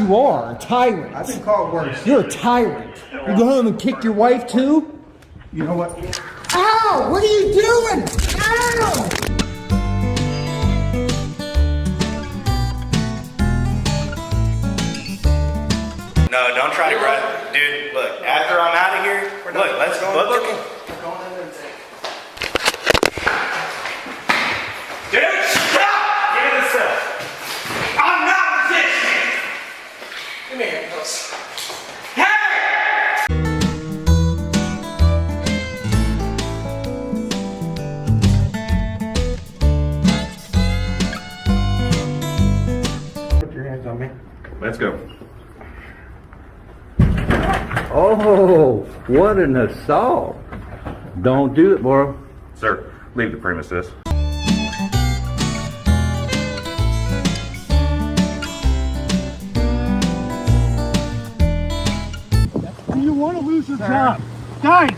you are, a tyrant. I've been called worse. You're a tyrant. You go home and kick your wife too? You know what? Ow! What are you doing? Ow! No, don't try to grab. Dude, look, after I'm out of here, look, let's go looking. Dude, stop! Give me the stuff. I'm not resisting. Give me your handcuffs. Hey! Put your hands on me. Let's go. Oh, what an assault. Don't do it, boy. Sir, leave the premises. You want to lose your job. Guys!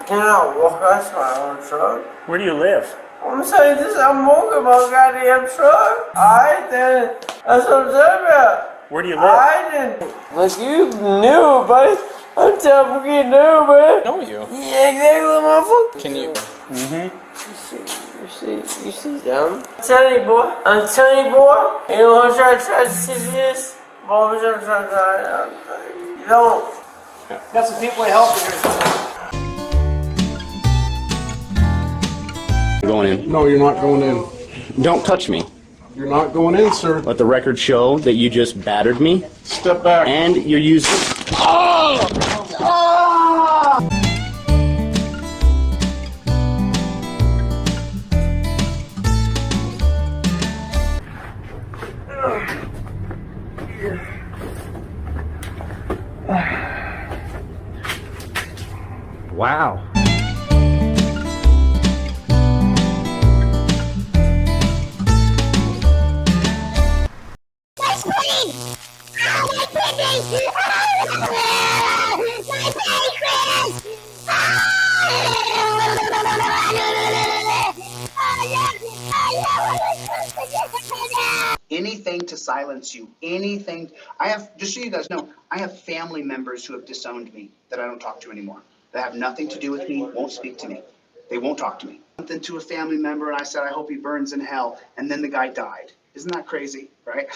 Can I walk past my own truck? Where do you live? I'm saying this, I'm walking my goddamn truck. Alright then, that's what I'm talking about. Where do you live? Alright then. Like you knew, buddy. I'm telling you knew, man. Know you. Yeah, exactly, motherfucker. Can you? You see them? I'm telling you, boy. You know what I'm trying to see this? Boy, I'm trying to you don't. Got some people to help you. Going in. No, you're not going in. Don't touch me. You're not going in, sir. Let the record show that you just battered me. Step back. And you're using... Oh! Ah! Wow. Anything to silence you, anything. I have, just so you guys know, I have family members who have disowned me that I don't talk to anymore. That have nothing to do with me, won't speak to me. They won't talk to me. Something to a family member and I said, I hope he burns in hell. And then the guy died. Isn't that crazy, right?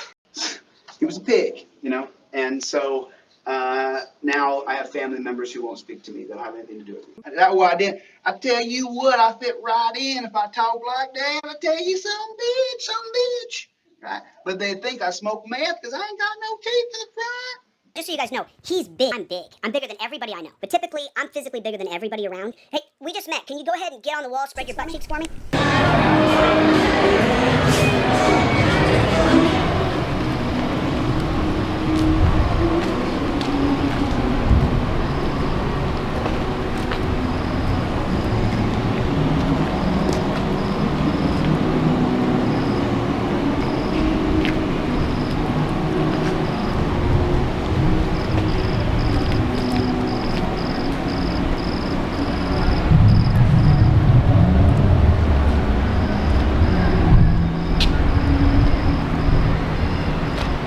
He was a pig, you know? And so now I have family members who won't speak to me. They don't have anything to do with me. That's why I didn't. I tell you what, I fit right in. If I talk like that, I tell you some bitch. Right? But they think I smoke meth because I ain't got no teeth in the front. Just so you guys know, he's big. I'm big. I'm bigger than everybody I know. But typically, I'm physically bigger than everybody around. Hey, we just met. Can you go ahead and get on the wall, spread your butt cheeks for me?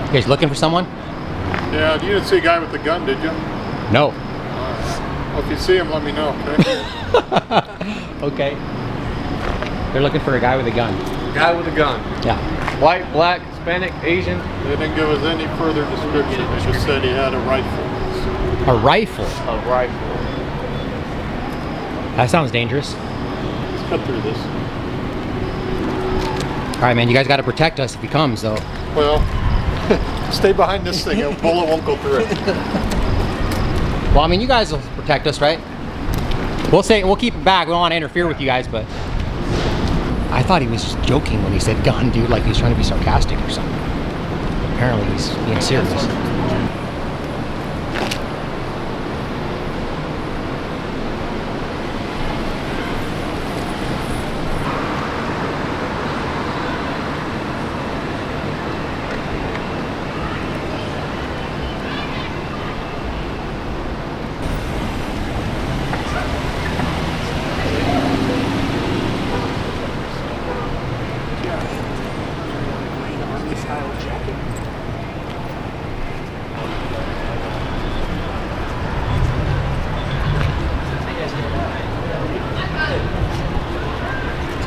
You guys looking for someone? Yeah, you didn't see a guy with a gun, did you? No. Well, if you see him, let me know, okay? Okay. They're looking for a guy with a gun. Guy with a gun. Yeah. White, black, Hispanic, Asian. They didn't give us any further description. They just said he had a rifle. A rifle? A rifle. That sounds dangerous. Let's cut through this. All right, man, you guys got to protect us if he comes, though. Well, stay behind this thing. A bullet won't go through it. Well, I mean, you guys will protect us, right? We'll keep it back. We don't want to interfere with you guys, but I thought he was just joking when he said gun, dude, like he was trying to be sarcastic or something. Apparently he's being serious.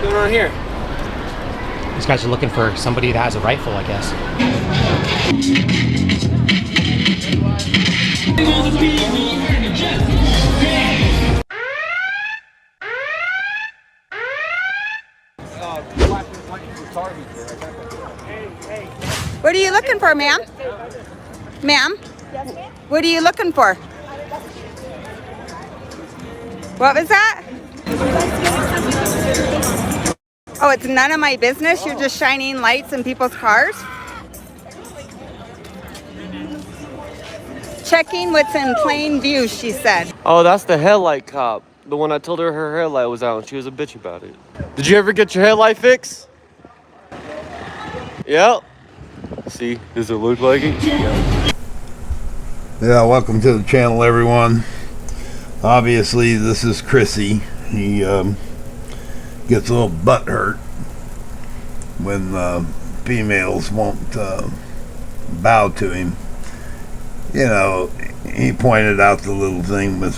going on here? These guys are looking for somebody that has a rifle, I guess. What are you looking for, ma'am? Ma'am? What are you looking for? What was that? Oh, it's none of my business? You're just shining lights in people's cars? Checking what's in plain view, she said. Oh, that's the headlight cop. The one I told her her headlight was out and she was a bitch about it. Did you ever get your headlight fixed? Yep. See, does it look like it? Yeah, welcome to the channel, everyone. Obviously, this is Chrissy. He gets a little butt hurt when females won't bow to him. You know, he pointed out the little thing with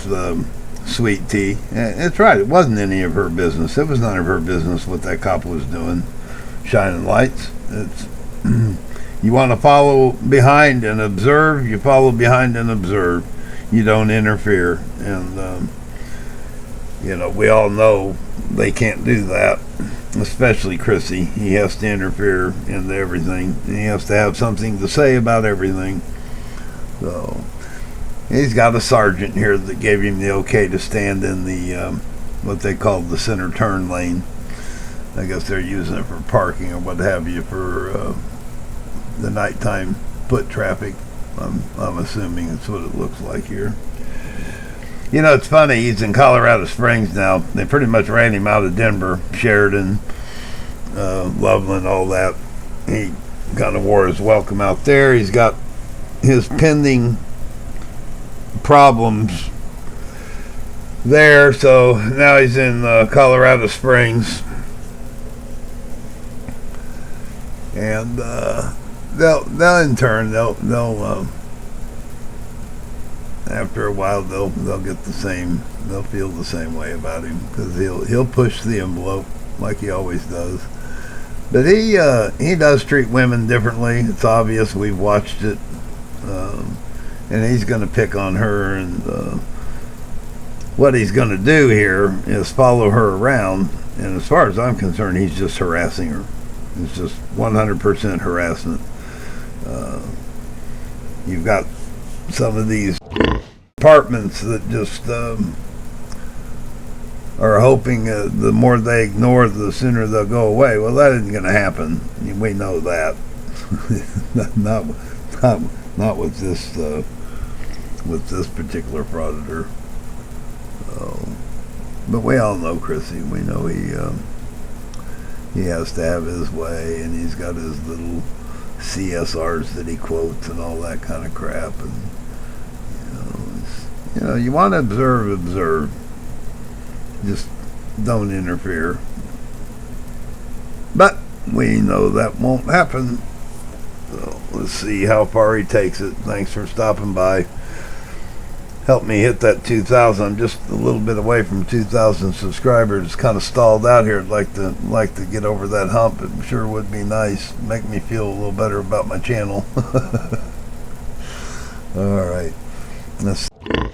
Sweet Tea. It's right, it wasn't any of her business. It was none of her business what that cop was doing, shining lights. It's you want to follow behind and observe, you follow behind and observe. You don't interfere. And you know, we all know they can't do that, especially Chrissy. He has to interfere into everything. He has to have something to say about everything. So he's got a sergeant here that gave him the okay to stand in the what they call the center turn lane. I guess they're using it for parking or what have you for the nighttime foot traffic. I'm assuming that's what it looks like here. You know, it's funny, he's in Colorado Springs now. They pretty much ran him out of Denver, Sheridan, Loveland, all that. He kind of wore his welcome out there. He's got his pending problems there, so now he's in Colorado Springs. And they'll in turn they'll after a while they'll get the same, they'll feel the same way about him, because he'll push the envelope like he always does. But he does treat women differently. It's obvious. We've watched it, and he's going to pick on her. And what he's going to do here is follow her around. And as far as I'm concerned, he's just harassing her. It's just 100% harassment. You've got some of these departments that just are hoping the more they ignore, the sooner they'll go away. Well, that isn't going to happen. We know that. not with this particular frauditor. But we all know Chrissy. We know he has to have his way, and he's got his little CSRs that he quotes and all that kind of crap. And you know, you want to observe. Just don't interfere. But we know that won't happen. So let's see how far he takes it. Thanks for stopping by. Help me hit that 2,000. I'm just a little bit away from 2,000 subscribers. It's kind of stalled out here. I'd like to get over that hump. It sure would be nice. Make me feel a little better about my channel. All right. Let's see what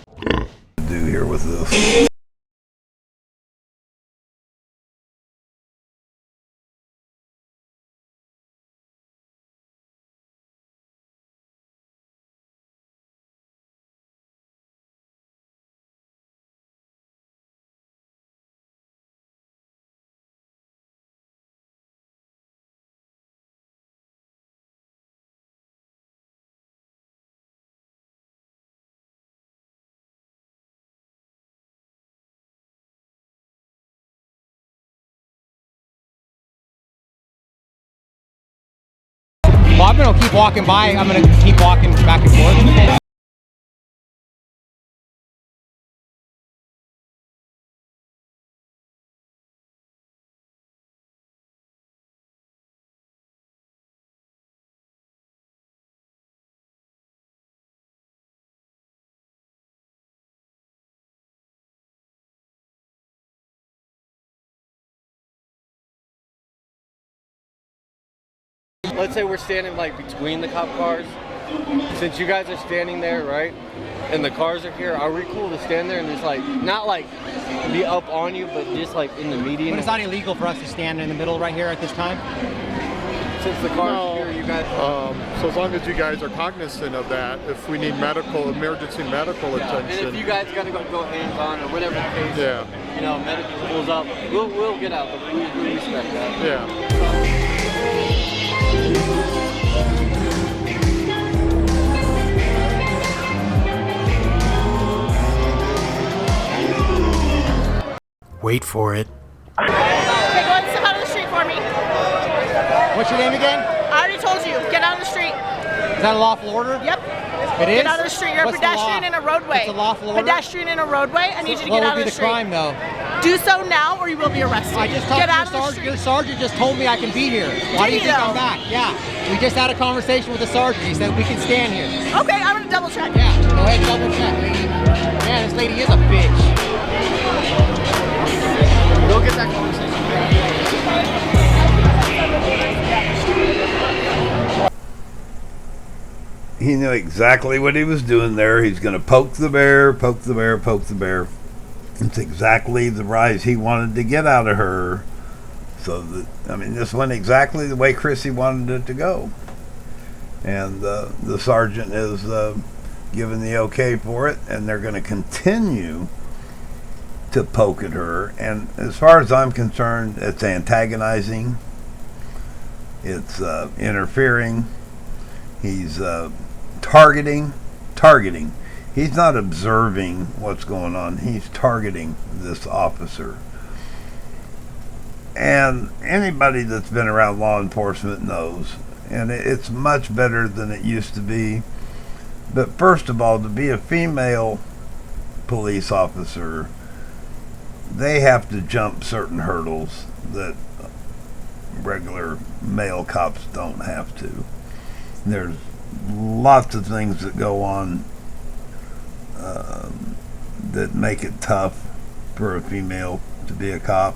to do here with this. Well, I'm gonna keep walking by. I'm gonna keep walking back and forth. Let's say we're standing like between the cop cars. Since you guys are standing there, right? And the cars are here, are we cool to stand there and just like, not like be up on you, but just like in the median? But it's not illegal for us to stand in the middle right here at this time? Since the cars are here, you guys... so as long as you guys are cognizant of that, if we need emergency medical attention. And if you guys gotta go hands-on or whatever the case, yeah. You know, medical pulls up, we'll get out, but we respect that. Yeah. Wait for it. Okay, go ahead and step out of the street for me. What's your name again? I already told you, get out of the street. Is that a lawful order? Yep. It is? Get out of the street. You're What's a pedestrian in a roadway. It's a lawful order? Pedestrian in a roadway. I need you to get out of the street. What would be the crime, though? Do so now or you will be arrested. I just talked get out to of the street. your sergeant just told me I can be here. Why do you think I'm back? Yeah. We just had a conversation with the sergeant. He said we can stand here. Okay, I'm going to double check. Yeah, go ahead and double check, lady. Man, this lady is a bitch. Go get that conversation. He knew exactly what he was doing there. He's going to poke the bear, poke the bear, poke the bear. It's exactly the rise he wanted to get out of her. So, this went exactly the way Chrissy wanted it to go. And the sergeant is given the okay for it, and they're going to continue to poke at her. And as far as I'm concerned, it's antagonizing. It's interfering. He's targeting. He's not observing what's going on. He's targeting this officer. And anybody that's been around law enforcement knows. And it's much better than it used to be. But first of all, to be a female police officer, they have to jump certain hurdles that regular male cops don't have to. There's lots of things that go on that make it tough for a female to be a cop.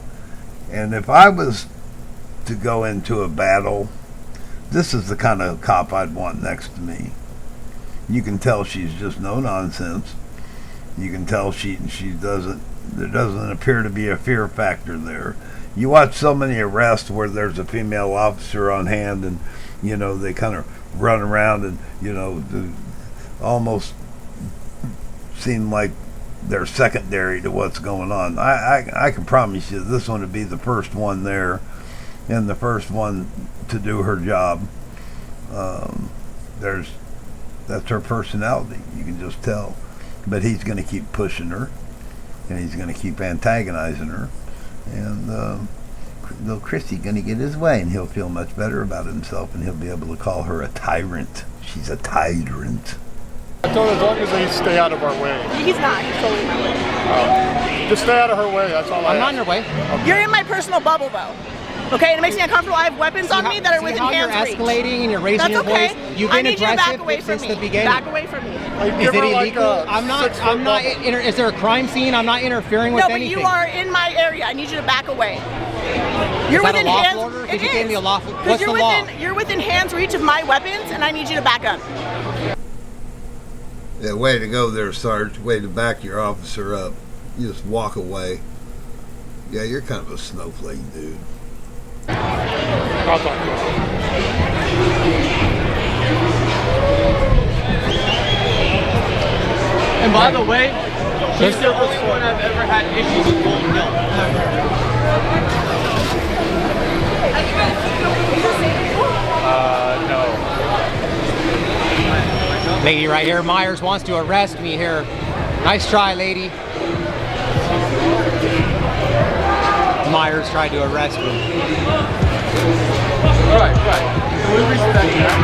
And if I was to go into a battle, this is the kind of cop I'd want next to me. You can tell she's just no nonsense. You can tell there doesn't appear to be a fear factor there. You watch so many arrests where there's a female officer on hand and, they kind of run around and, almost seem like they're secondary to what's going on. I can promise you this one would be the first one there and the first one to do her job. That's her personality. You can just tell. But he's going to keep pushing her, and he's going to keep antagonizing her, and little Chrissy going to get his way, and he'll feel much better about himself, and he'll be able to call her a tyrant. She's a tyrant. I told her as long as they stay out of our way. He's not. He's totally in my way. Just stay out of her way. That's all I'm not in her way. Okay. You're in my personal bubble, though. Okay, and it makes me uncomfortable. I have weapons on me that are within hands reach. You're escalating and you're raising your voice. You've been aggressive since the beginning. Back away from me. Is it illegal? I'm not. Is there a crime scene? I'm not interfering with anything. No, but you are in my area. I need you to back away. You're within hands. Order? Did you give me a lawful? What's the law? You're within hands reach of my weapons, and I need you to back up. Yeah, way to go there, Sarge. Way to back your officer up. You just walk away. Yeah, you're kind of a snowflake, dude. I'll talk to you. And by the way, she's the only one I've ever had issues with gold milk. No. Lady right here, Myers wants to arrest me here. Nice try, lady. Myers tried to arrest me. Right. We respect that.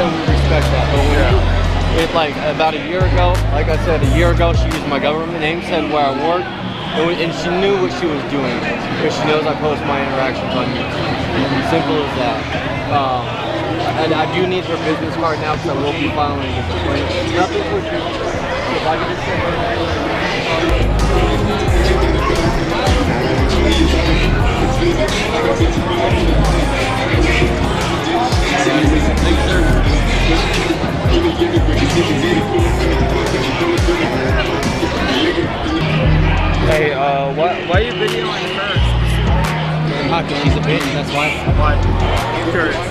We respect that. But it's like about a year ago, like I said, she used my government name, said where I work, and she knew what she was doing because she knows I post my interactions on YouTube. Simple as that. And I do need her business card now because I will be filing a complaint. Nothing would be. If I could just say Hey, why are you videoing her? Because she's a bitch, that's why. Why?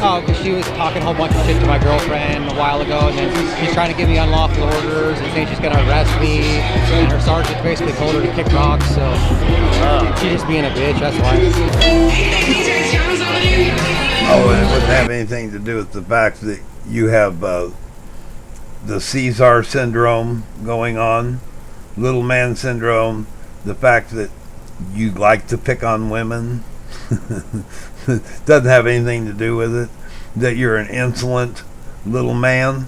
Oh, because she was talking a whole bunch of shit to my girlfriend a while ago, and then she's trying to give me unlawful orders and saying she's going to arrest me. And her sergeant basically told her to kick rocks, so she's just being a bitch, that's why. Oh, and it wouldn't have anything to do with the fact that you have the Caesar syndrome going on, little man syndrome, the fact that you like to pick on women. Doesn't have anything to do with it. That you're an insolent little man,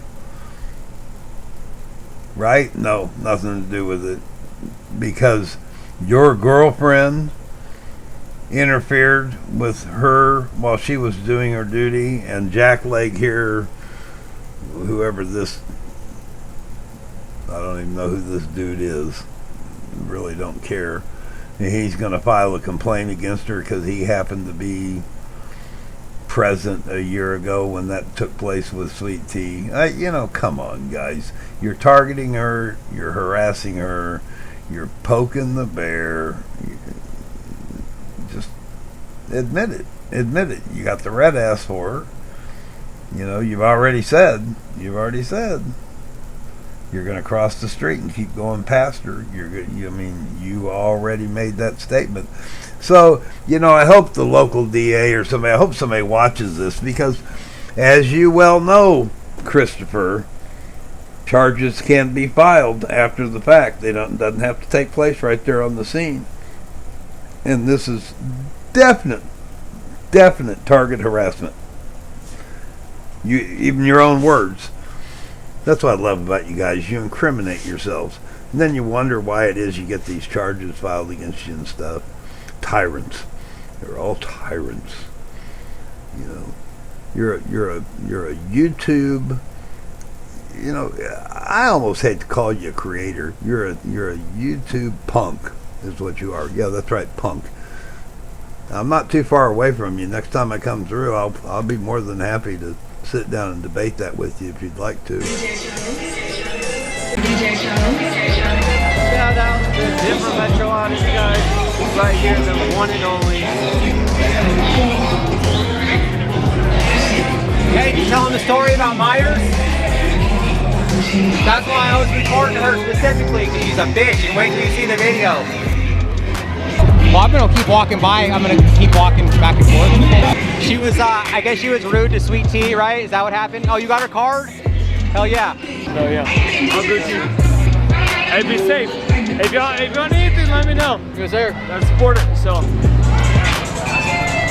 right? No, nothing to do with it. Because your girlfriend interfered with her while she was doing her duty, and Jack Leg here, whoever this, I don't even know who this dude is, really don't care. He's going to file a complaint against her because he happened to be present a year ago when that took place with Sweet Tea. You know, come on, guys. You're targeting her. You're harassing her. You're poking the bear. Just admit it. Admit it. You got the red ass for her. You know, you've already said. You're going to cross the street and keep going past her. You already made that statement. So, you know, I hope the local DA or somebody, I hope somebody watches this, because as you well know, Christopher, charges can be filed after the fact. Doesn't have to take place right there on the scene. And this is definite target harassment. Even your own words. That's what I love about you guys. You incriminate yourselves. And then you wonder why it is you get these charges filed against you and stuff. Tyrants. They're all tyrants. You know. You're a YouTube, you know, I almost hate to call you a creator. You're a YouTube punk is what you are. Yeah, that's right, punk. I'm not too far away from you. Next time I come through, I'll be more than happy to sit down and debate that with you if you'd like to. Shout out to the Denver Metro Audits guys, right here, the one and only. Hey, you telling the story about Myers? That's why I was recording her specifically, because she's a bitch, and wait till you see the video. Well, I'm gonna keep walking by. I'm gonna keep walking back and forth. She was, I guess she was rude to Sweet Tea, right? Is that what happened? Oh, you got her card? Hell yeah. Oh yeah. I'll go to you. Hey, be safe. If y'all need anything, let me know. Yes, sir. I support it, so.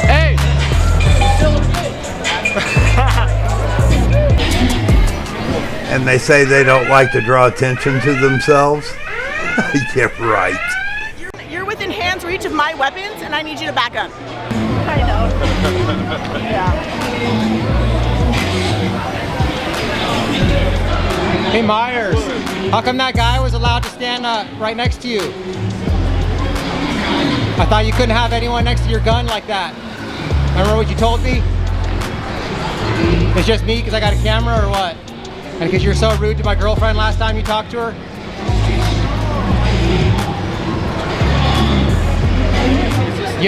Hey! And they say they don't like to draw attention to themselves? Yeah, right. You're within hand's reach of my weapons, and I need you to back up. I know. Yeah. Hey Myers, how come that guy was allowed to stand right next to you? I thought you couldn't have anyone next to your gun like that. Remember what you told me? It's just me because I got a camera, or what? And because you're so rude to my girlfriend last time you talked to her?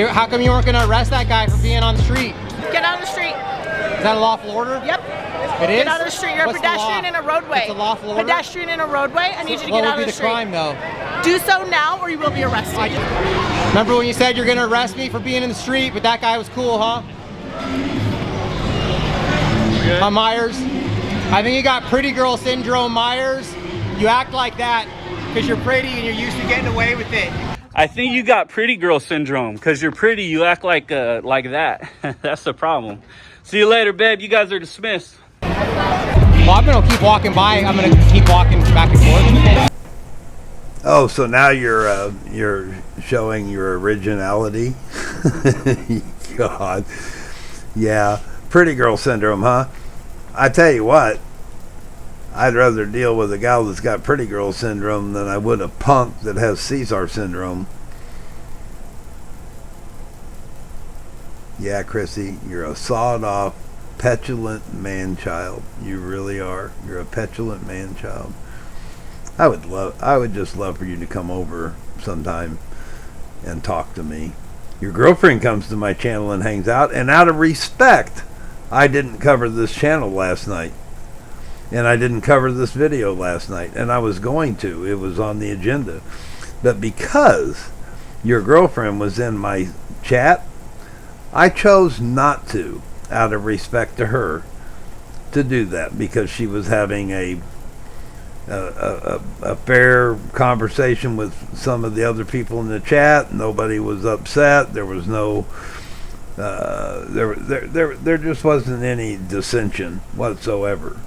How come you weren't going to arrest that guy for being on the street? Get out of the street. Is that a lawful order? Yep. It is? Get out of the street. You're a pedestrian in a roadway. It's a lawful order? Pedestrian in a roadway. I need you to get out of the street. What would be the crime, though? Do so now, or you will be arrested. Remember when you said you're going to arrest me for being in the street, but that guy was cool, huh? Myers? I think you got pretty girl syndrome, Myers. You act like that because you're pretty and you're used to getting away with it. I think you got pretty girl syndrome. Because you're pretty, you act like that. That's the problem. See you later, babe. You guys are dismissed. Well, I'm going to keep walking by. I'm going to keep walking back and forth. Oh, so now you're showing your originality? God. Yeah. Pretty girl syndrome, huh? I tell you what, I'd rather deal with a gal that's got pretty girl syndrome than I would a punk that has Caesar syndrome. Yeah, Chrissy, you're a sawed-off, petulant man-child. You really are. You're a petulant man-child. I would just love for you to come over sometime and talk to me. Your girlfriend comes to my channel and hangs out, and out of respect, I didn't cover this channel last night. And I didn't cover this video last night, and I was going to. It was on the agenda. But because your girlfriend was in my chat, I chose not to, out of respect to her, to do that, because she was having a fair conversation with some of the other people in the chat. Nobody was upset. There was no there just wasn't any dissension whatsoever.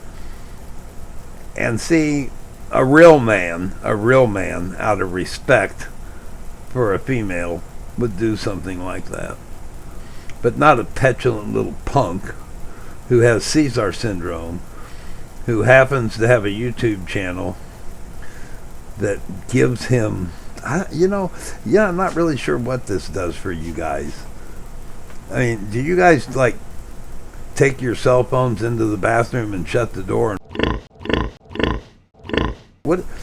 And see, a real man out of respect for a female would do something like that. But not a petulant little punk who has Caesar syndrome, who happens to have a YouTube channel that gives him, I'm not really sure what this does for you guys. I mean, do you guys, like, take your cell phones into the bathroom and shut the door?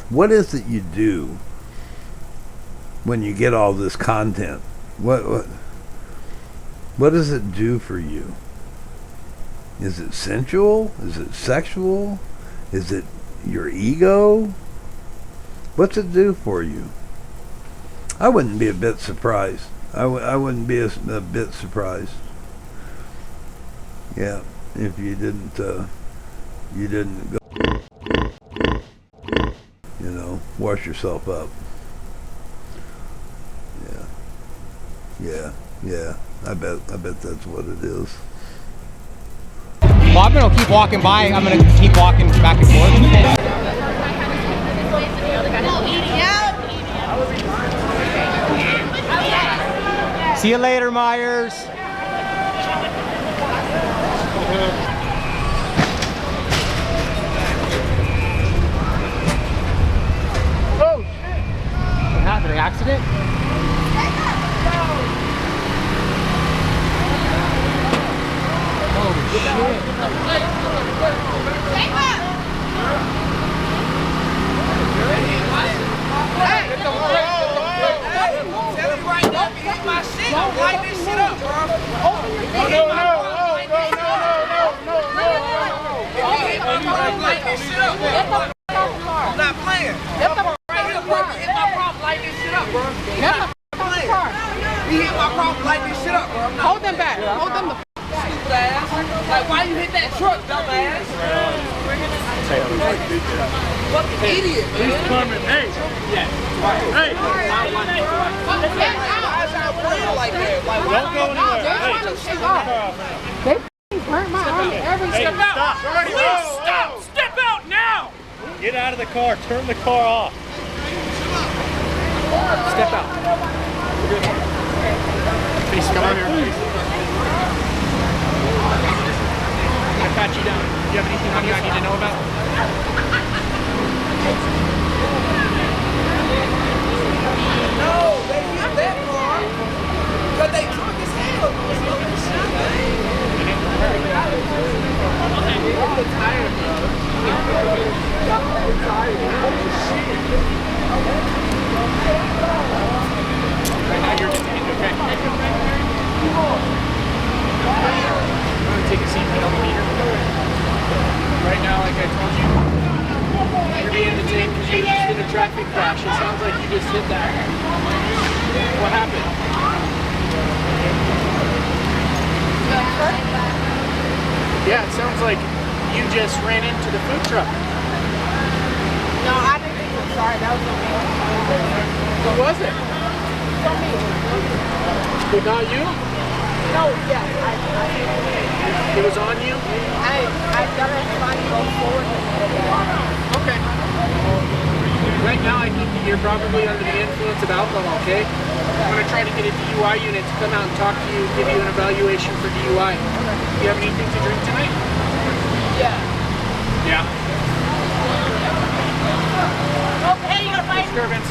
What is it you do when you get all this content? What does it do for you? Is it sensual? Is it sexual? Is it your ego? What's it do for you? I wouldn't be a bit surprised. I wouldn't be a bit surprised. Yeah, if you didn't go, wash yourself up. Yeah. I bet that's what it is. Well, I'm gonna keep walking by. I'm gonna keep walking back and forth. See you later, Myers. Oh shit! What happened? An accident? Holy shit! Don't light this shit up, bro. No. Light this shit up, bro. I'm not playing. Right here, bro. Hit my prop, light this shit up, bro. He hit my prop, light this shit up, bro. Hold them back. Hold them the stupid ass. Like, why you hit that truck, dumbass? Fucking idiot, man. He's coming. Hey. Yeah. Hey. Like that. Like, don't go anywhere. They burnt my arm every step out. Stop. Please stop. Step out now. Get out of the car. Turn the car off. Step out. Please come on here. I pat you down. Do you have anything on you I need to know about? No, they hit that car because they drunk as hell. I'm tired, bro. Right now you're detained, okay? I'm gonna take a seat right on the meter. Right now, like I told you, you're being detained because you just did a traffic crash. It sounds like you just hit that. What happened? Yeah, it sounds like you just ran into the food truck. No, I didn't think it was sorry. That was me. Who was it? For me. It not you? No, yeah. It was on you? I got everybody go forward. Okay. Right now, I think that you're probably under the influence of alcohol, okay? I'm going to try to get a DUI unit to come out and talk to you, give you an evaluation for DUI. Do you have anything to drink tonight? Yeah. Oh, hey, you gotta fight. Disturbance.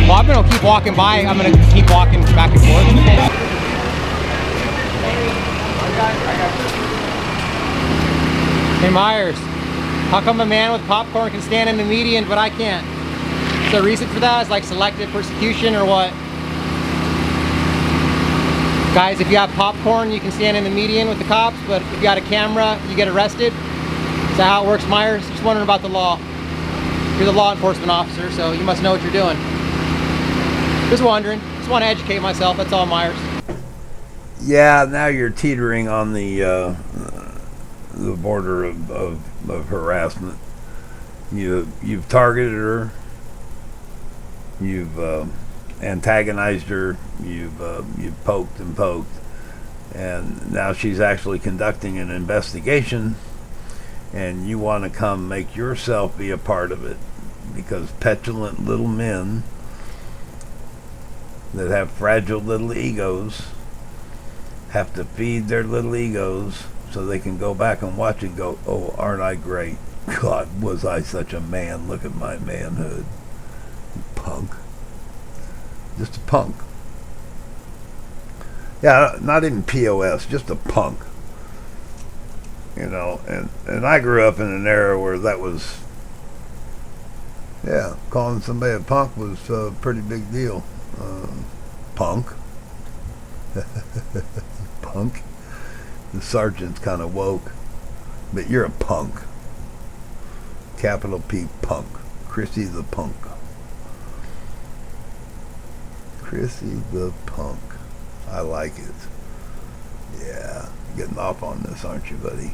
Well, I'm gonna keep walking by. I'm gonna keep walking back and forth. Hey Myers, how come a man with popcorn can stand in the median but I can't? Is there a reason for that? Is like selective persecution or what? Guys, if you have popcorn, you can stand in the median with the cops, but if you got a camera, you get arrested. Is that how it works, Myers? Just wondering about the law. You're the law enforcement officer, so you must know what you're doing. Just wondering. Just want to educate myself. That's all, Myers. Yeah, now you're teetering on the border of harassment. You've targeted her. You've antagonized her. You've poked and poked, and now she's actually conducting an investigation, and you want to come make yourself be a part of it, because petulant little men that have fragile little egos have to feed their little egos so they can go back and watch and go, oh, aren't I great? God, was I such a man? Look at my manhood. Punk. Just a punk. Yeah, not even POS, just a punk. You know, and I grew up in an era where that was, yeah, calling somebody a punk was a pretty big deal. Punk. Punk. The sergeant's kind of woke, but you're a punk. Capital P, punk. Chrissy the punk. Chrissy the punk. I like it. Yeah. You're getting off on this, aren't you, buddy?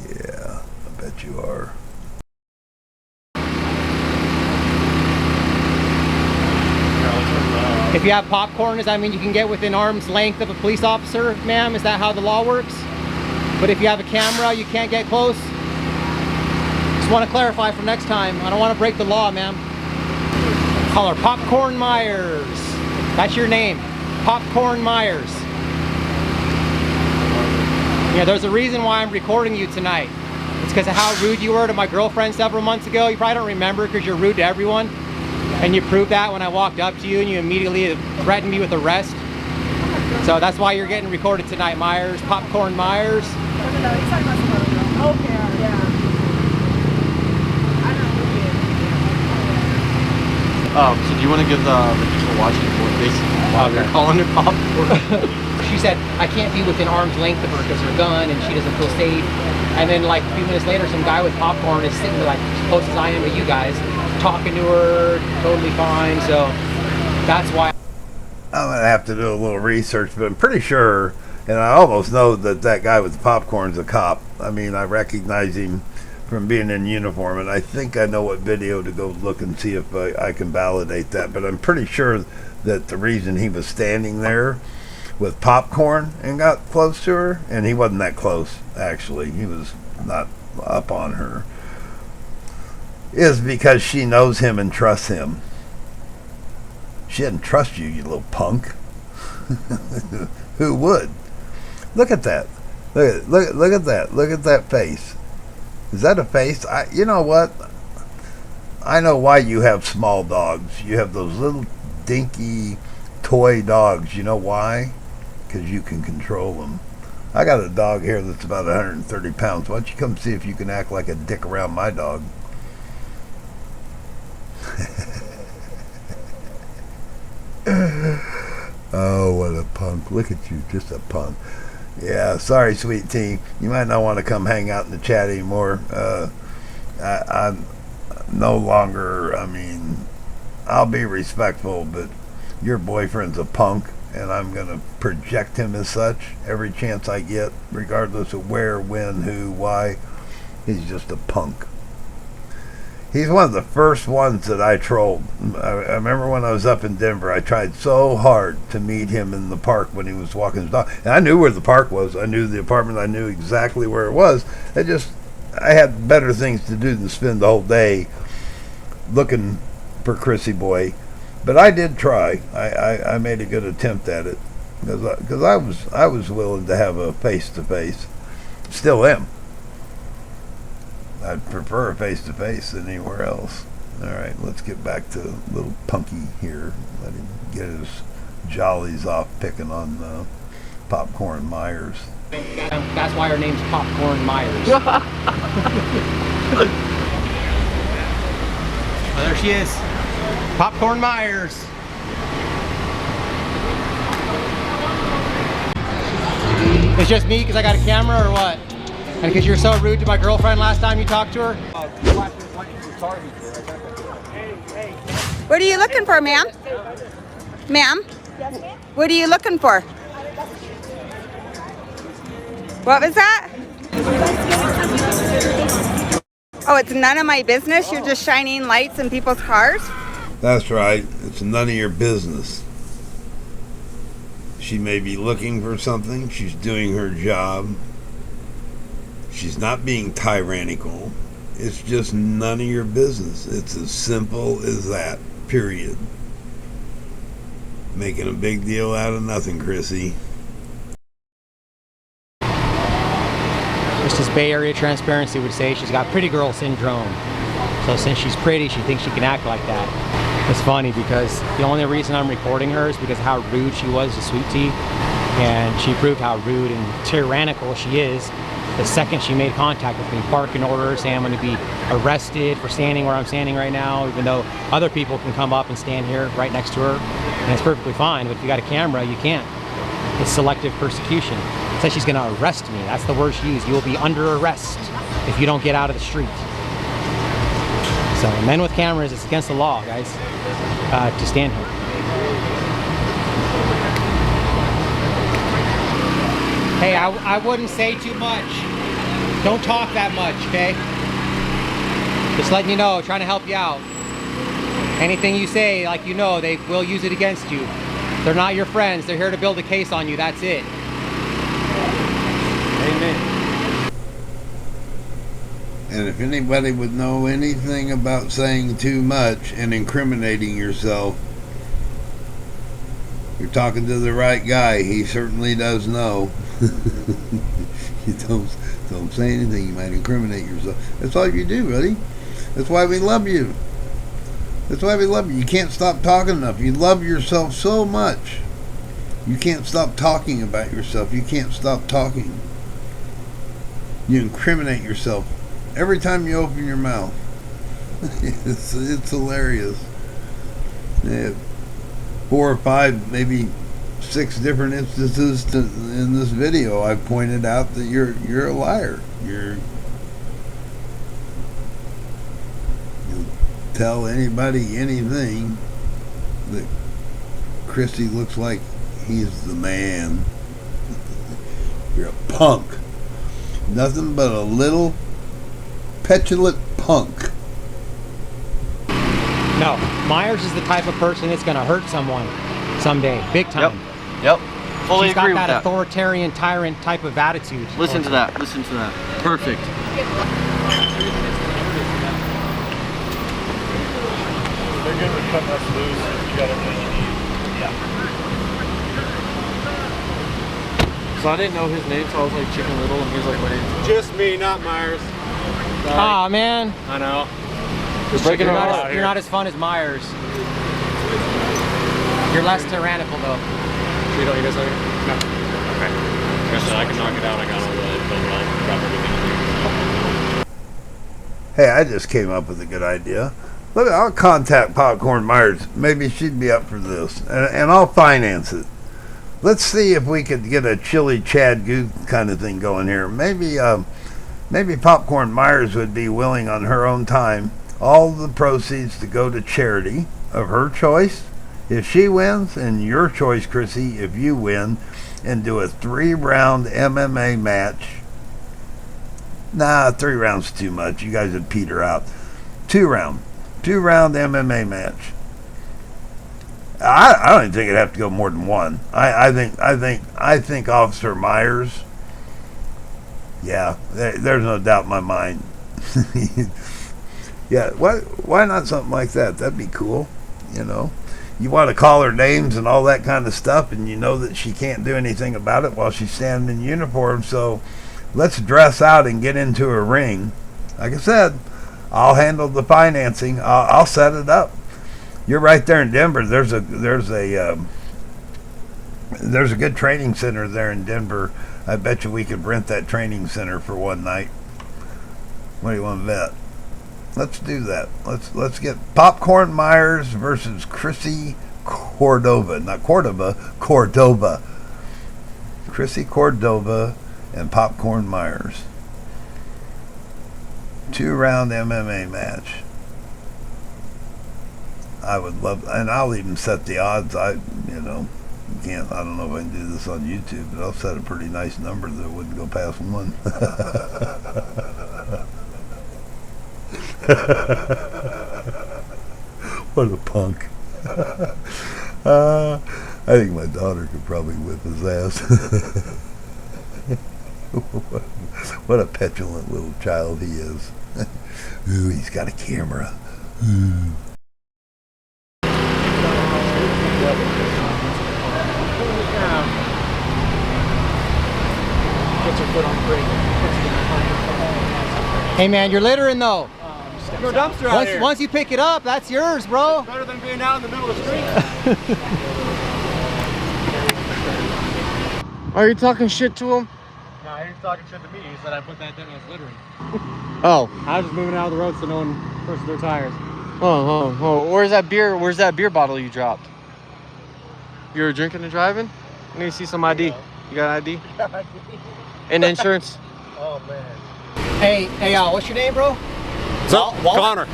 Yeah, I bet you are. If you have popcorn, does that mean you can get within arm's length of a police officer, ma'am? Is that how the law works? But if you have a camera, you can't get close? Just want to clarify for next time. I don't want to break the law, ma'am. Call her Popcorn Myers. That's your name. Popcorn Myers. Yeah, there's a reason why I'm recording you tonight. It's because of how rude you were to my girlfriend several months ago. You probably don't remember because you're rude to everyone. And you proved that when I walked up to you and you immediately threatened me with arrest. So that's why you're getting recorded tonight, Myers. Popcorn Myers. No, he's talking about some other girl. Okay, yeah. I know. So do you want to give the people watching what basically why they're calling it popcorn? She said, I can't be within arm's length of her because her gun and she doesn't feel safe. And then like a few minutes later, some guy with popcorn is sitting like as close as I am to you guys, talking to her, totally fine. So that's why I'm going to have to do a little research, but I'm pretty sure, and I almost know that guy with the popcorn's a cop. I mean, I recognize him from being in uniform, and I think I know what video to go look and see if I can validate that. But I'm pretty sure that the reason he was standing there with popcorn and got close to her, and he wasn't that close, actually. He was not up on her, is because she knows him and trusts him. She didn't trust you, you little punk. Who would? Look at that. Look at that. Look at that face. Is that a face? You know what? I know why you have small dogs. You have those little dinky toy dogs. You know why? Because you can control them. I got a dog here that's about 130 pounds. Why don't you come see if you can act like a dick around my dog? Oh, what a punk. Look at you, just a punk. Yeah, sorry, sweet tea. You might not want to come hang out in the chat anymore. I'm no longer, I mean, I'll be respectful, but your boyfriend's a punk, and I'm going to project him as such every chance I get, regardless of where, when, who, why. He's just a punk. He's one of the first ones that I trolled. I remember when I was up in Denver, I tried so hard to meet him in the park when he was walking his dog. And I knew where the park was. I knew the apartment. I knew exactly where it was. I had better things to do than spend the whole day looking for Chrissy boy. But I did try. I made a good attempt at it because I was willing to have a face-to-face. Still am. I'd prefer a face-to-face than anywhere else. All right, let's get back to little Punky here. Let him get his jollies off picking on Popcorn Myers. That's why her name's Popcorn Myers. Oh, there she is. Popcorn Myers. It's just me because I got a camera or what? And because you're so rude to my girlfriend last time you talked to her? What are you looking for, ma'am? Ma'am? Yes, ma'am? What are you looking for? What was that? Oh, it's none of my business? You're just shining lights in people's cars? That's right. It's none of your business. She may be looking for something. She's doing her job. She's not being tyrannical. It's just none of your business. It's as simple as that, period. Making a big deal out of nothing, Chrissy. Just as Bay Area Transparency would say, she's got pretty girl syndrome. So since she's pretty, she thinks she can act like that. It's funny because the only reason I'm recording her is because of how rude she was to Sweet Tea. And she proved how rude and tyrannical she is the second she made contact with me, barking orders, saying I'm going to be arrested for standing where I'm standing right now, even though other people can come up and stand here right next to her, and it's perfectly fine. But if you got a camera, you can't. It's selective persecution. It says she's going to arrest me. That's the word she used. You will be under arrest if you don't get out of the street. So men with cameras, it's against the law, guys, to stand here. Hey, I wouldn't say too much. Don't talk that much, okay? Just letting you know, trying to help you out. Anything you say, like you know, they will use it against you. They're not your friends. They're here to build a case on you. That's it. Amen. And if anybody would know anything about saying too much and incriminating yourself, you're talking to the right guy. He certainly does know. You don't say anything. You might incriminate yourself. That's all you do, buddy. That's why we love you. That's why we love you. You can't stop talking enough. You love yourself so much. You can't stop talking about yourself. You can't stop talking. You incriminate yourself every time you open your mouth. It's hilarious. Yeah. 4 or 5, maybe 6 different instances in this video, I've pointed out that you're a liar. You'll tell anybody anything that Chrissy looks like he's the man. You're a punk. Nothing but a little petulant punk. No, Myers is the type of person that's going to hurt someone someday, big time. Yep. Fully She's agree got with that that. authoritarian tyrant type of attitude. Listen to that. Listen to that. Perfect. They're good with cutting us loose if you got everything you need. Yeah. So I didn't know his name, so I was like Chicken Little, and he was like, my name's Just me, not Myers. Aw, man. I know. You're not as fun as Myers. You're less tyrannical, though. You don't need us later? No. Okay. I can knock it out. I got all the drop everything. Hey, I just came up with a good idea. Look, I'll contact Popcorn Myers. Maybe she'd be up for this, and I'll finance it. Let's see if we could get a chili Chad Goo kind of thing going here. Maybe Popcorn Myers would be willing on her own time, all the proceeds to go to charity of her choice if she wins, and your choice, Chrissy, if you win, and do a 3-round MMA match. Nah, 3 rounds too much. You guys would peter out. 2-round MMA match. I don't even think it'd have to go more than one. I think Officer Myers. Yeah, there's no doubt in my mind. Yeah, why not something like that? That'd be cool, you know. You want to call her names and all that kind of stuff, and you know that she can't do anything about it while she's standing in uniform, so let's dress out and get into a ring. Like I said, I'll handle the financing. I'll set it up. You're right there in Denver. There's a good training center there in Denver. I bet you we could rent that training center for one night. What do you want to bet? Let's do that. Let's get Popcorn Myers versus Chrissy Cordova. Not Cordova, Cordova. Chrissy Cordova and Popcorn Myers. 2-round MMA match. I would love, and I'll even set the odds. I don't know if I can do this on YouTube, but I'll set a pretty nice number that wouldn't go past 1. What a punk. I think my daughter could probably whip his ass. What a petulant little child he is. Ooh, he's got a camera. Ooh. Hey man, you're littering though. No dumpster out here. Once you pick it up, that's yours, bro. It's better than being out in the middle of the street. Are you talking shit to him? No, he was talking shit to me. He said I put that down as littering. Oh. I was just moving out of the road so no one pushed their tires. Oh. Where's that beer? Where's that beer bottle you dropped? You were drinking and driving? I need to see some ID. You got ID? And insurance? Oh man. Hey, what's your name, bro? So, Connor.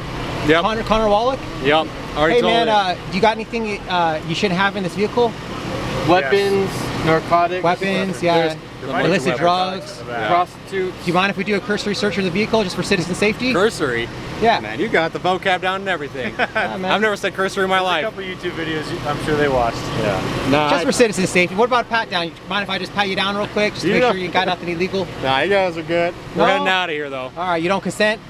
Yep. Connor Wallach? Yep. Hey man, do you got anything you shouldn't have in this vehicle? Weapons, narcotics. Weapons, yeah. Illicit drugs. Prostitutes. Do you mind if we do a cursory search of the vehicle just for citizen safety? Cursory? Yeah. Man, you got the vocab down and everything. I've never said cursory in my life. A couple YouTube videos I'm sure they watched. Yeah. Nah, just for citizen safety. What about pat down? Mind if I just pat you down real quick just to make sure you got nothing illegal? Nah, you guys are good. No? We're heading out of here though. Alright, you don't consent?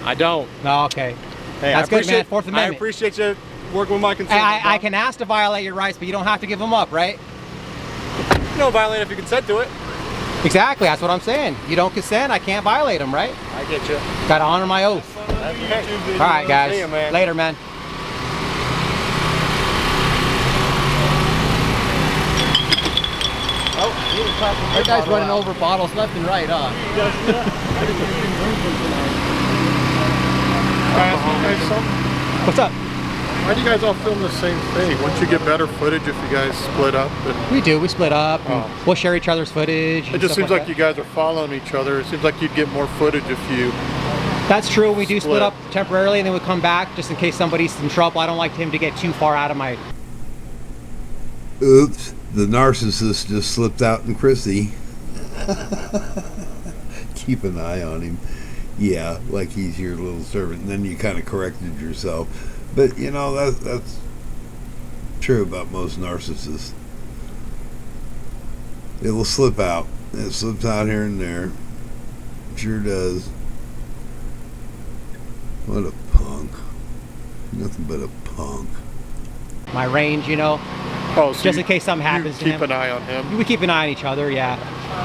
I don't. No, okay. Hey, that's good, man. Fourth Amendment. I appreciate you working with my consent. I can ask to violate your rights, but you don't have to give them up, right? You don't violate if you consent to it. Exactly, that's what I'm saying. You don't consent, I can't violate them, right? I get you. Gotta honor my oath. Okay. All right, guys. See you, man. Later, man. Oh, that guy's running over bottles left and right, huh? What's up? Why do you guys all film the same thing? Wouldn't you get better footage if you guys split up? We do. We split up. And we'll share each other's footage. It just seems like you guys are following each other. It seems like you'd get more footage if you... That's true. We do split up temporarily and then we come back just in case somebody's in trouble. I don't like him to get too far out of my... Oops. The narcissist just slipped out in Chrissy. Keep an eye on him. Yeah, like he's your little servant. And then you kind of corrected yourself. But, you know, that's true about most narcissists. It will slip out. It slips out here and there. Sure does. What a punk. Nothing but a punk. My range, you know. Oh, so just in case something happens to him. Keep an eye on him. We keep an eye on each other, yeah.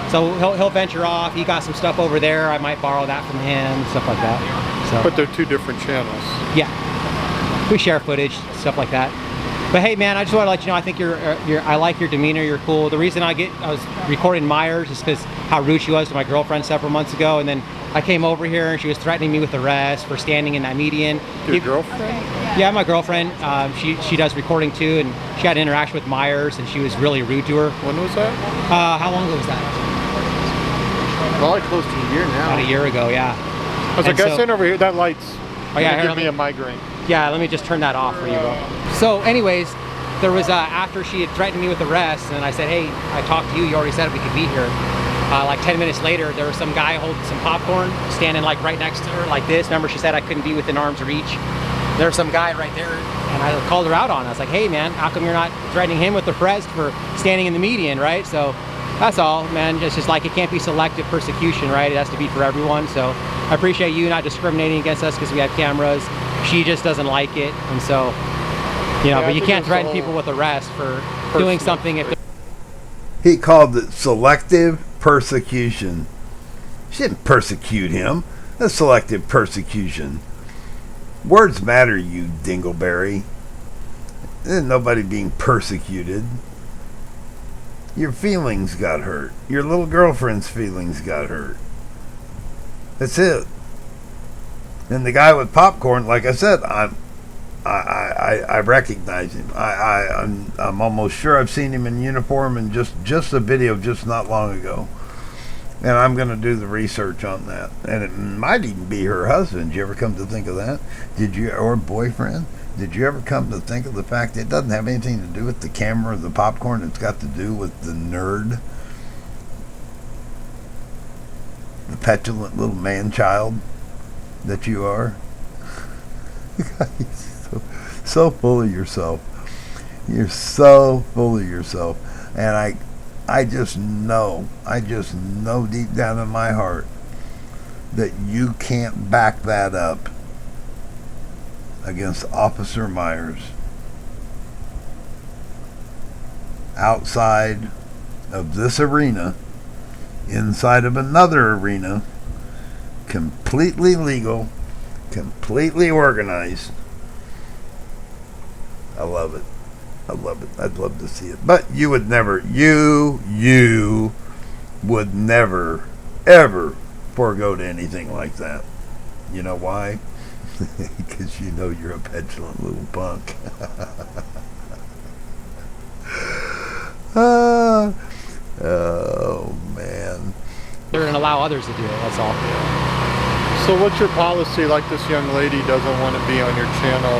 So he'll venture off. He got some stuff over there. I might borrow that from him, stuff like that. So. But they're two different channels. Yeah. We share footage, stuff like that. But hey, man, I just want to let you know, I think I like your demeanor. You're cool. The reason I was recording Myers is because how rude she was to my girlfriend several months ago, and then I came over here and she was threatening me with arrest for standing in that median. Your girlfriend? Yeah, my girlfriend. She does recording too, and she had an interaction with Myers, and she was really rude to her. When was that? How long ago was that? Probably close to a year now. About a year ago, yeah. I was like, I stand over here. That light's give me a migraine. Yeah, let me just turn that off for you, bro. So anyways, there was after she had threatened me with arrest, and I said, hey, I talked to you, you already said we could be here. Like 10 minutes later, there was some guy holding some popcorn, standing like right next to her like this. Remember, she said I couldn't be within arm's reach. There was some guy right there, and I called her out on it. I was like, hey man, how come you're not threatening him with arrest for standing in the median, right? So that's all, man. It's just like, it can't be selective persecution, right? It has to be for everyone. So I appreciate you not discriminating against us because we have cameras. She just doesn't like it, and so, you know, but you can't threaten people with arrest for doing something if He called it selective persecution. She didn't persecute him. That's selective persecution. Words matter, you dingleberry. There's nobody being persecuted. Your feelings got hurt. Your little girlfriend's feelings got hurt. That's it. And the guy with popcorn, like I said, I recognize him. I'm almost sure I've seen him in uniform in just a video just not long ago. And I'm going to do the research on that. And it might even be her husband. Did you ever come to think of that? Or boyfriend? Did you ever come to think of the fact that it doesn't have anything to do with the camera or the popcorn? It's got to do with the nerd. The petulant little man-child that you are. So full of yourself. You're so full of yourself. And I just know deep down in my heart that you can't back that up against Officer Myers outside of this arena, inside of another arena, completely legal, completely organized. I love it. I love it. I'd love to see it. But you would never, you would never, ever forego to anything like that. You know why? Because you know you're a petulant little punk. Oh, man. they're going to allow others to do it, that's all. So what's your policy? Like, this young lady doesn't want to be on your channel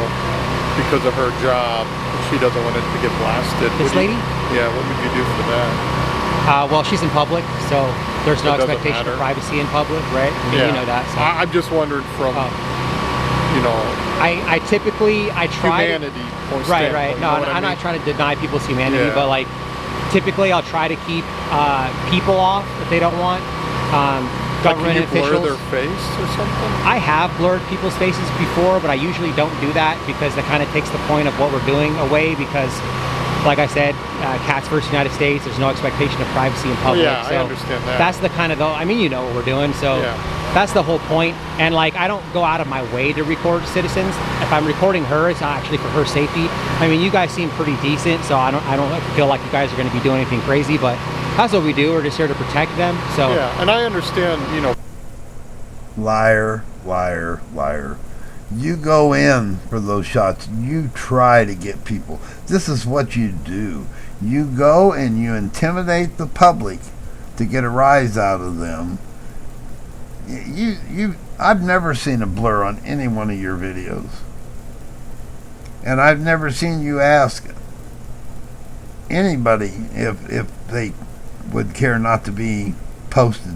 because of her job. She doesn't want it to get blasted. This lady? Yeah, what would you do for that? Well, she's in public, so there's no expectation of privacy in public, right? I mean, you know that. So. I'm just wondering from, you know, I typically try humanity. Right. No, I'm not trying to deny people's humanity, but like typically I'll try to keep people off if they don't want. Government like, can you officials. blur their face or something? I have blurred people's faces before, but I usually don't do that because that kind of takes the point of what we're doing away. Because, like I said, cats versus United States. There's no expectation of privacy in public. Yeah, so I understand that. That's the kind of I mean, you know what we're doing, so that's the whole point. And like, I don't go out of my way to record citizens. If I'm recording her, it's actually for her safety. I mean, you guys seem pretty decent, so I don't feel like you guys are going to be doing anything crazy, but that's what we do. We're just here to protect them. So yeah, and I understand, you know. Liar, liar, liar. You go in for those shots. You try to get people. This is what you do. You go and you intimidate the public to get a rise out of them. I've never seen a blur on any one of your videos. And I've never seen you ask anybody if they would care not to be posted.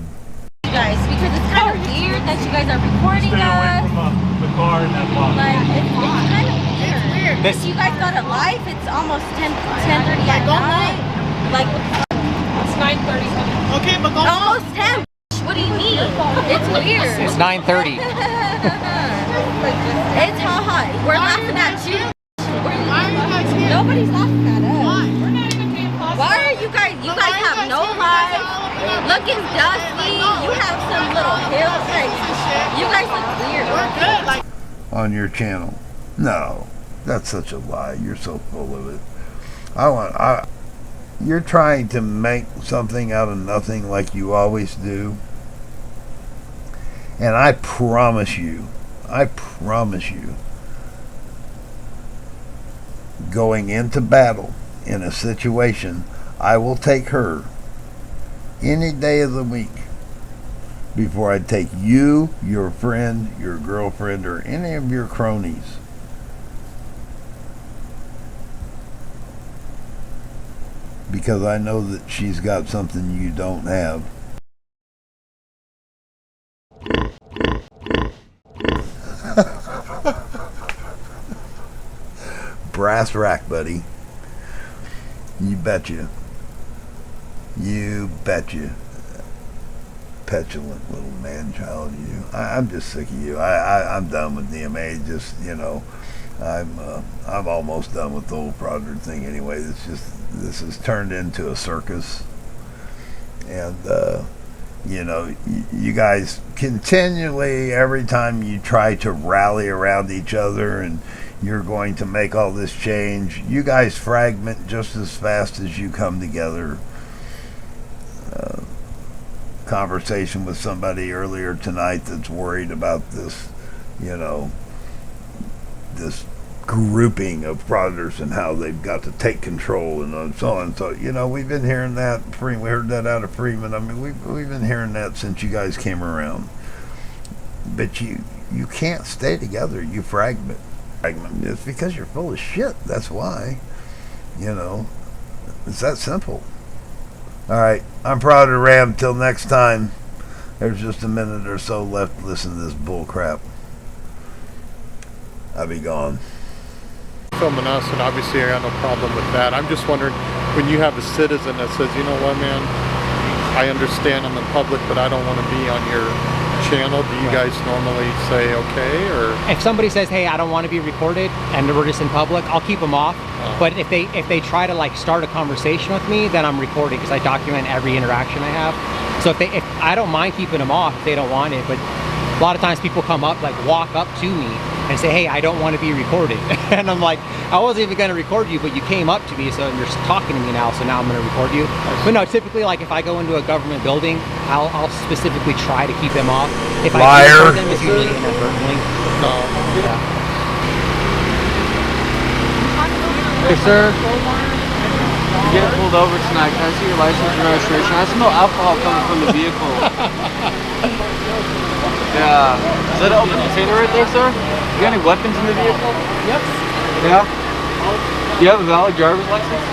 You guys, because it's kind of weird that you guys are recording us. The car and that box. Like, it's kind of weird. It's weird. If you guys got it live, it's almost 10:30 at night. Like, it's 9:30. Okay, but go almost 10. What do you mean? It's weird. It's 9:30. It's hot. We're laughing at you. Why are you guys here? Nobody's laughing at us. Why? We're not even being possible. Why are you guys? You guys have no lives. Looking dusty. You have some little hills. Like, you guys look weird. We're good. Like on your channel. No, that's such a lie. You're so full of it. You're trying to make something out of nothing like you always do. And I promise you, going into battle in a situation, I will take her any day of the week before I take you, your friend, your girlfriend, or any of your cronies. Because I know that she's got something you don't have. brass rack, buddy. You betcha. You betcha. Petulant little man-child, you. I'm just sick of you. I'm done with DMA. Just, you know, I'm almost done with the whole project thing anyway. This has turned into a circus, and you know, you guys continually, every time you try to rally around each other and you're going to make all this change, you guys fragment just as fast as you come together. Conversation with somebody earlier tonight that's worried about this, you know, this grouping of fraudsters and how they've got to take control and so on. So, you know, we've been hearing that. We heard that out of Freeman. I mean, we've been hearing that since you guys came around. But you can't stay together. You fragment. It's because you're full of shit. That's why. You know, it's that simple. All right, I'm proud of Ram. Till next time. There's just a minute or so left to listen to this bull crap. I'll be gone. Filming us, and obviously I got no problem with that. I'm just wondering, when you have a citizen that says, you know what, man, I understand I'm in public, but I don't want to be on your channel, do you guys normally say okay? Or if somebody says, hey, I don't want to be recorded and we're just in public, I'll keep them off. But if they try to like start a conversation with me, then I'm recording because I document every interaction I have. So if I don't mind keeping them off if they don't want it, but a lot of times people come up, like walk up to me and say, hey, I don't want to be recorded. And I'm like, I wasn't even going to record you, but you came up to me, so you're talking to me now, so now I'm going to record you. But no, typically, like if I go into a government building, I'll specifically try to keep them off. If I record them, it's usually inadvertently. So, yeah. Hey, sir. You get pulled over tonight. Can I see your license and registration? I smell alcohol coming from the vehicle. Yeah. Is that an open container right there, sir? You got any weapons in the vehicle? Yep. Yeah? Do you have a valid driver's license?